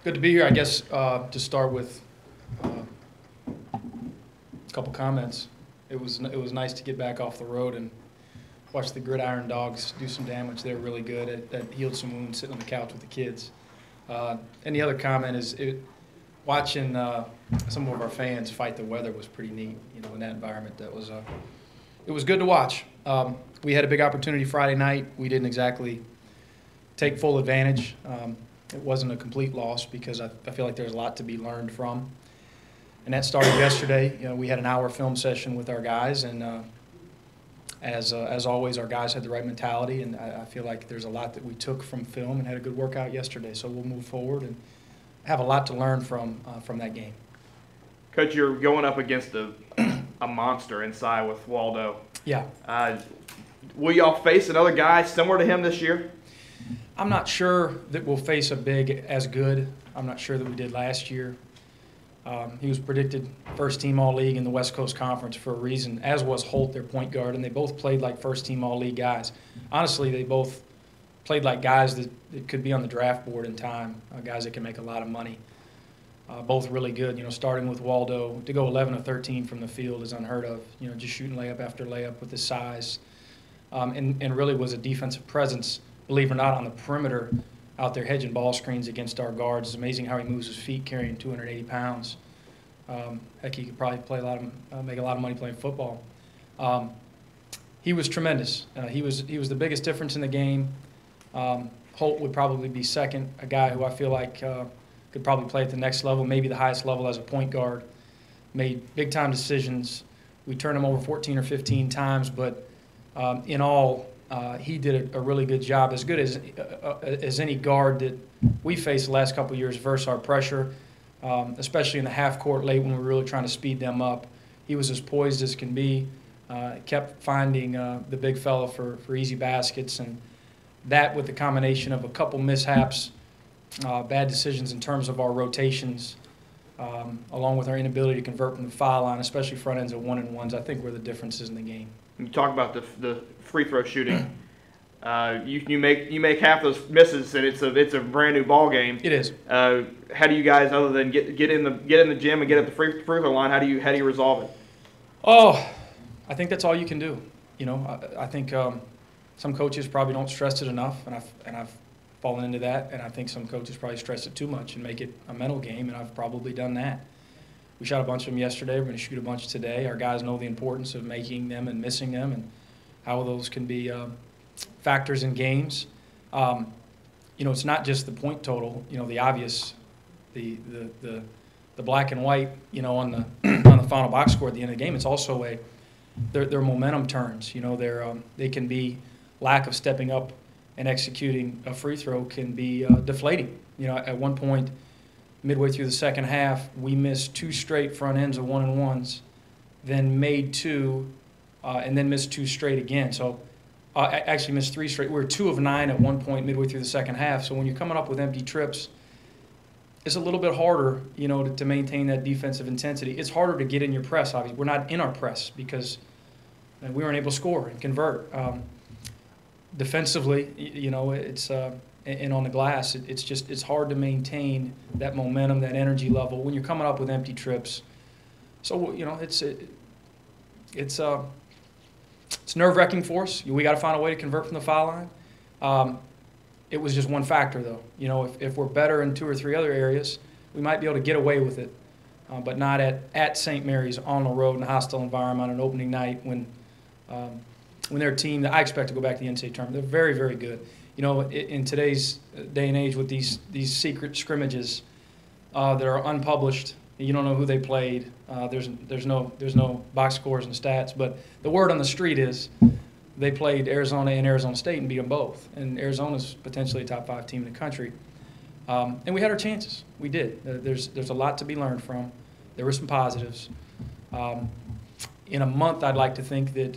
Good to be here. I guess to start with a couple comments. It was nice to get back off the road and watch the Gridiron Dogs do some damage. They're really good at healed some wounds sitting on the couch with the kids. And the other comment is watching some of our fans fight the weather was pretty neat. You know, in that environment, it was good to watch. We had a big opportunity Friday night. We didn't exactly take full advantage. It wasn't a complete loss because I feel like there's a lot to be learned from. And that started yesterday. You know, we had an hour film session with our guys, and as always, our guys had the right mentality, and I feel like there's a lot that we took from film and had a good workout yesterday. So we'll move forward and have a lot to learn from that game. Coach, you're going up against a monster inside with Waldo. Yeah. Will y'all face another guy similar to him this year? I'm not sure that we'll face a big as good. I'm not sure that we did last year. He was predicted first-team All-League in the West Coast Conference for a reason, as was Holt, their point guard, and they both played like first-team All-League guys. Honestly, they both played like guys that could be on the draft board in time, guys that can make a lot of money. Both really good. You know, starting with Waldo, to go 11 of 13 from the field is unheard of. You know, just shooting layup after layup with his size, and really was a defensive presence, believe it or not, on the perimeter out there hedging ball screens against our guards. It's amazing how he moves his feet carrying 280 pounds. Heck, he could probably play make a lot of money playing football. He was tremendous. He was the biggest difference in the game. Holt would probably be second, a guy who I feel like could probably play at the next level, maybe the highest level as a point guard. Made big-time decisions. We turned him over 14 or 15 times, but in all, he did a really good job, as good as any guard that we faced the last couple of years versus our pressure, especially in the half court late when we were really trying to speed them up. He was as poised as can be, kept finding the big fella for easy baskets, and that with the combination of a couple mishaps, bad decisions in terms of our rotations, along with our inability to convert from the foul line, especially front ends of 1-and-1s, I think were the differences in the game. You talk about the free throw shooting. You make half those misses, and it's a brand new ball game. It is. How do you guys, other than get in the gym and get at the free throw line, how do you resolve it? Oh, I think that's all you can do. You know, I think some coaches probably don't stress it enough, and I've fallen into that, and I think some coaches probably stress it too much and make it a mental game, and I've probably done that. We shot a bunch of them yesterday. We're going to shoot a bunch today. Our guys know the importance of making them and missing them, and how those can be factors in games. You know, it's not just the point total. You know, the obvious, the black and white. You know, on the final box score at the end of the game. It's also their momentum turns. You know, they can be lack of stepping up and executing a free throw can be deflating. You know, at one point, midway through the second half, we missed 2 straight front ends of 1-and-1s, then made 2, and then missed 2 straight again. So I actually missed 3 straight. We were 2 of 9 at one point midway through the second half. So when you're coming up with empty trips, it's a little bit harder, you know, to maintain that defensive intensity. It's harder to get in your press, obviously. We're not in our press because we weren't able to score and convert. Defensively, you know, it's and on the glass, it's hard to maintain that momentum, that energy level when you're coming up with empty trips. So, you know, it's nerve-wracking for us. We got to find a way to convert from the foul line. It was just one factor, though. You know, if we're better in 2 or 3 other areas, we might be able to get away with it, but not at St. Mary's on the road in a hostile environment on an opening night when they're a team that I expect to go back to the NCAA tournament. They're very, very good. You know, in today's day and age with these secret scrimmages that are unpublished, you don't know who they played. There's no box scores and stats, but the word on the street is they played Arizona and Arizona State and beat them both. And Arizona's potentially a top 5 team in the country. And we had our chances. We did. There's a lot to be learned from. There were some positives. In a month, I'd like to think that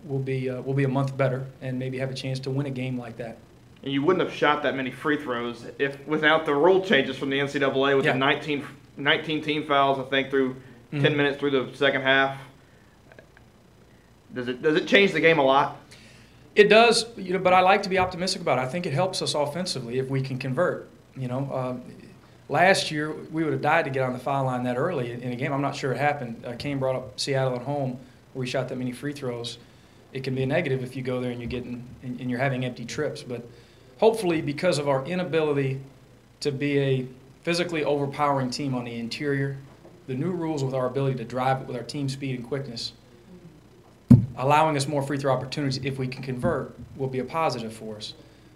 we'll be a month better and maybe have a chance to win a game like that. And you wouldn't have shot that many free throws without the rule changes from the NCAA with the 19 team fouls, I think, through 10 minutes through the second half. Does it change the game a lot? It does, you know, but I like to be optimistic about it. I think it helps us offensively if we can convert. You know, Last year, we would have died to get on the foul line that early in a game. I'm not sure it happened. Kane brought up Seattle at home, where we shot that many free throws. It can be a negative if you go there and you're having empty trips. But hopefully, because of our inability to be a physically overpowering team on the interior, the new rules with our ability to drive it with our team speed and quickness, allowing us more free throw opportunities if we can convert, will be a positive for us.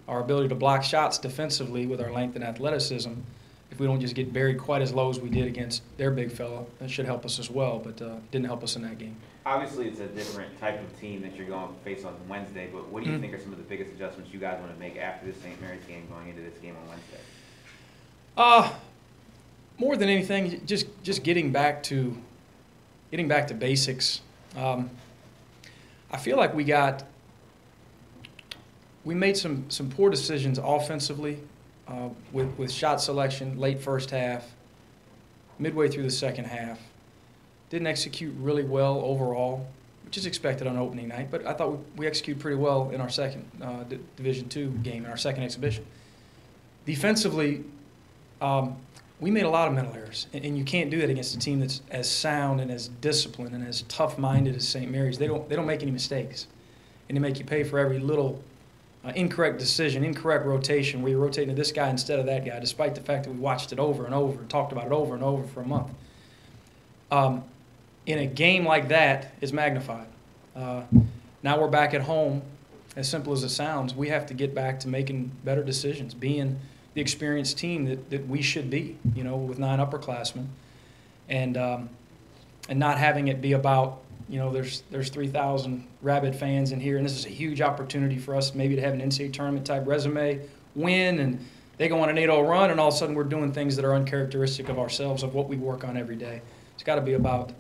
Our ability to block shots defensively with our length and athleticism, if we don't just get buried quite as low as we did against their big fella, that should help us as well, but didn't help us in that game. Obviously, it's a different type of team that you're going to face on Wednesday, but what do you think are some of the biggest adjustments you guys want to make after this St. Mary's game going into this game on Wednesday? More than anything, just getting back to basics. I feel like we made some poor decisions offensively with shot selection late first half, midway through the second half. Didn't execute really well overall, which is expected on opening night, but I thought we executed pretty well in our second Division II game, in our second exhibition. Defensively, we made a lot of mental errors, and you can't do that against a team that's as sound and as disciplined and as tough-minded as St. Mary's. They don't make any mistakes, and they make you pay for every little incorrect decision, incorrect rotation, where you're rotating to this guy instead of that guy, despite the fact that we watched it over and over and talked about it over and over for a month. In a game like that, it's magnified. Now we're back at home. As simple as it sounds, we have to get back to making better decisions, being the experienced team that we should be, with 9 upperclassmen, and not having it be about, there's 3,000 rabid fans in here, and this is a huge opportunity for us maybe to have an NCAA tournament type resume, win, and they go on an 8-0 run, and all of a sudden we're doing things that are uncharacteristic of ourselves, of what we work on every day. It's got to be about,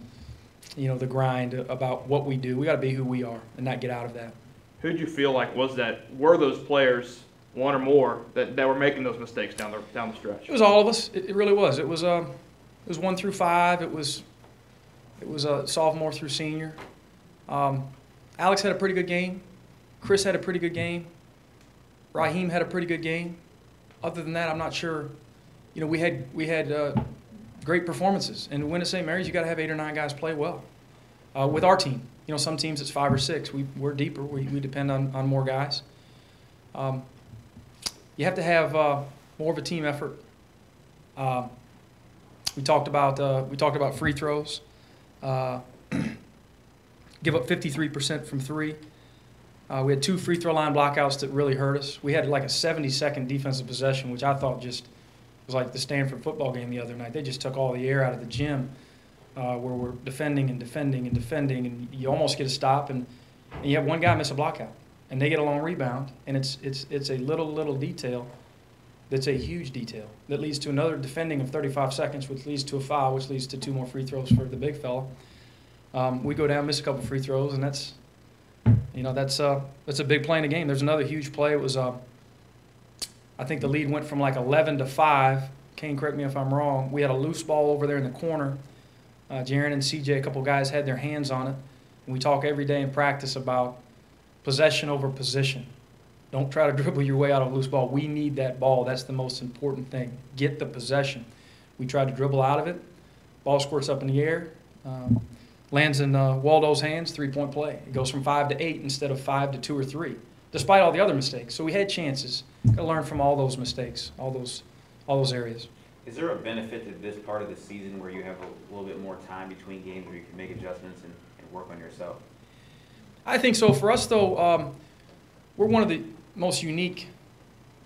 the grind, about what we do. We got to be who we are and not get out of that. Who'd you feel like were those players, one or more, that were making those mistakes down the stretch? It was all of us. It really was. It was 1 through 5. It was sophomore through senior. Alex had a pretty good game. Chris had a pretty good game. Raheem had a pretty good game. Other than that, I'm not sure. We had great performances. And to win at St. Mary's, you got to have 8 or 9 guys play well. With our team, some teams it's 5 or 6. We're deeper. We depend on more guys. You have to have more of a team effort. We talked about free throws. Give up 53% from 3. We had 2 free throw line blockouts that really hurt us. We had like a 70-second defensive possession, which I thought just was like the Stanford football game the other night. They just took all the air out of the gym, where we're defending and defending and defending, and you almost get a stop, and you have one guy miss a blockout, and they get a long rebound, and it's a little detail that's a huge detail that leads to another defending of 35 seconds, which leads to a foul, which leads to 2 more free throws for the big fella. We go down, miss a couple free throws, and that's a big play in the game. There's another huge play. It was I think the lead went from like 11 to 5. Kane, correct me if I'm wrong. We had a loose ball over there in the corner. Jaron and CJ, a couple guys had their hands on it. And we talk every day in practice about possession over position. Don't try to dribble your way out of a loose ball. We need that ball. That's the most important thing. Get the possession. We tried to dribble out of it. Ball squirts up in the air. Lands in Waldo's hands, 3-point play. It goes from 5 to 8 instead of 5 to 2 or 3, despite all the other mistakes. So we had chances. Got to learn from all those mistakes, all those areas. Is there a benefit to this part of the season where you have a little bit more time between games where you can make adjustments and work on yourself? I think so. For us, though, we're one of the most unique.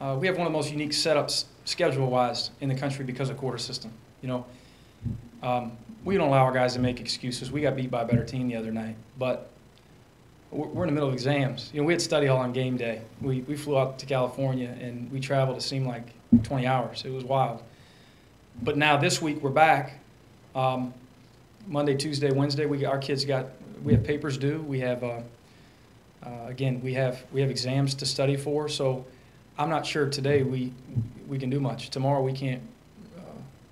We have one of the most unique setups schedule-wise in the country because of quarter system. We don't allow our guys to make excuses. We got beat by a better team the other night, but we're in the middle of exams. We had study hall on game day. We flew out to California, and we traveled, it seemed like 20 hours. It was wild. But now this week we're back. Monday, Tuesday, Wednesday, we have papers due. We have we have exams to study for. So I'm not sure today we can do much. Tomorrow we can't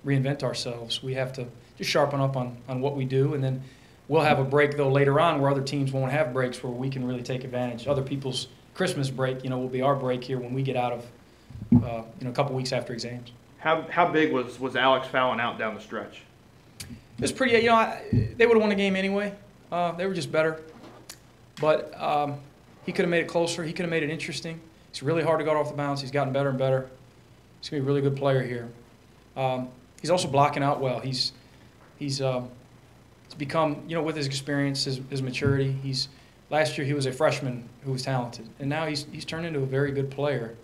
reinvent ourselves. We have to just sharpen up on what we do, and then we'll have a break though later on where other teams won't have breaks, where we can really take advantage. Other people's Christmas break, will be our break here when we get out of a couple weeks after exams. How big was Alex fouling out down the stretch? It was pretty. They would have won the game anyway. They were just better, but he could have made it closer. He could have made it interesting. It's really hard to go off the bounce. He's gotten better and better. He's gonna be a really good player here. He's also blocking out well. He's become, with his experience, his maturity. Last year he was a freshman who was talented, and now he's turned into a very good player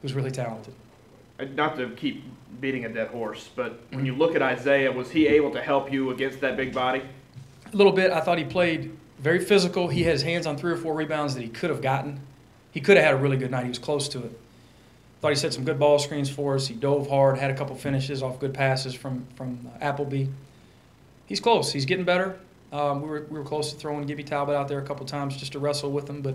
who's really talented. Not to keep beating a dead horse, but when you look at Isaiah, was he able to help you against that big body? A little bit. I thought he played very physical. He had his hands on 3 or 4 rebounds that he could have gotten. He could have had a really good night. He was close to it. Thought he set some good ball screens for us. He dove hard, had a couple finishes off good passes from Appleby. He's close. He's getting better. We were close to throwing Gibby Talbot out there a couple times just to wrestle with him, but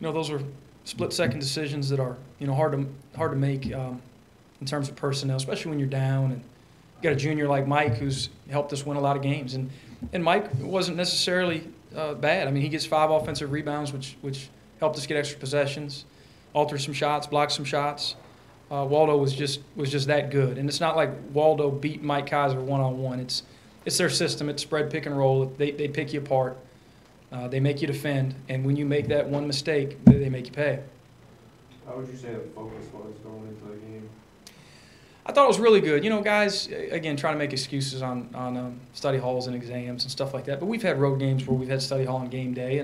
those are split-second decisions that are hard to make in terms of personnel, especially when you're down. And you got a junior like Mike who's helped us win a lot of games, and Mike wasn't necessarily bad. I mean, he gets 5 offensive rebounds, which helped us get extra possessions, altered some shots, blocked some shots. Waldo was just that good, and it's not like Waldo beat Mike Kaiser one-on-one. It's their system. It's spread pick and roll. They pick you apart. They make you defend, and when you make that one mistake, they make you pay. How would you say the focus was going into the game? I thought it was really good. Guys, again, trying to make excuses on study halls and exams and stuff like that, but we've had road games where we've had study hall on game day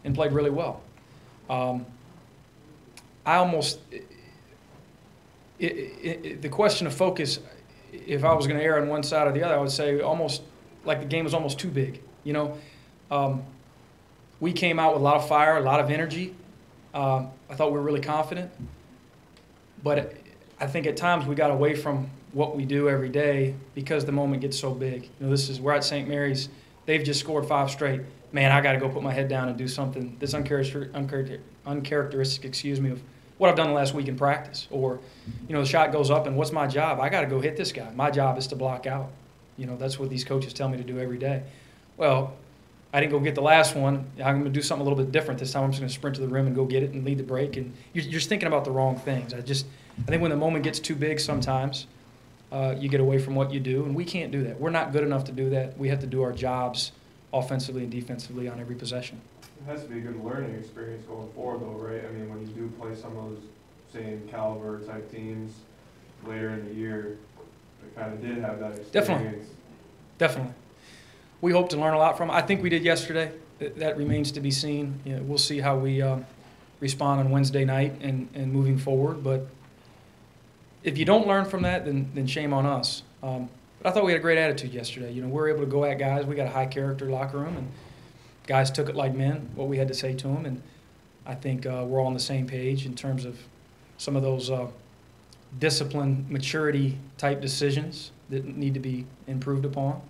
and played really well. The question of focus, if I was going to err on one side or the other, I would say almost like the game was almost too big. We came out with a lot of fire, a lot of energy. I thought we were really confident. But I think at times we got away from what we do every day because the moment gets so big. We're at St. Mary's. They've just scored 5 straight. Man, I got to go put my head down and do something that's uncharacteristic, of what I've done the last week in practice. Or, the shot goes up and what's my job? I got to go hit this guy. My job is to block out. That's what these coaches tell me to do every day. Well, I didn't go get the last one. I'm going to do something a little bit different this time. I'm just going to sprint to the rim and go get it and lead the break. And you're just thinking about the wrong things. I think when the moment gets too big sometimes, you get away from what you do, and we can't do that. We're not good enough to do that. We have to do our jobs offensively and defensively on every possession. It has to be a good learning experience going forward, though, right? I mean, when you do play some of those same caliber type teams later in the year, it kind of did have that experience. Definitely. We hope to learn a lot from it. I think we did yesterday. That remains to be seen. We'll see how we respond on Wednesday night and moving forward. But if you don't learn from that, then shame on us. But I thought we had a great attitude yesterday. We were able to go at guys. We got a high-character locker room, and guys took it like men, what we had to say to them. And I think we're all on the same page in terms of some of those discipline, maturity-type decisions that need to be improved upon.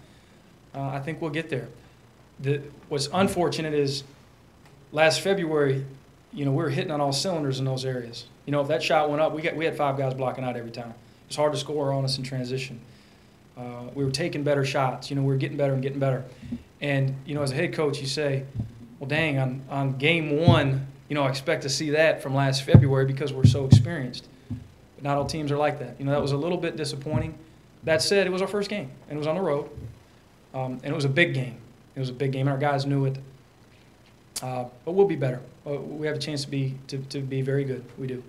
I think we'll get there. What's unfortunate is last February, we were hitting on all cylinders in those areas. If that shot went up, we had 5 guys blocking out every time. It was hard to score on us in transition. We were taking better shots. We were getting better and getting better. And, as a head coach, you say, well, dang, on game 1, I expect to see that from last February because we're so experienced. But not all teams are like that. That was a little bit disappointing. That said, it was our first game, and it was on the road. And it was a big game. It was a big game, and our guys knew it. But we'll be better. We have a chance to be very good. We do.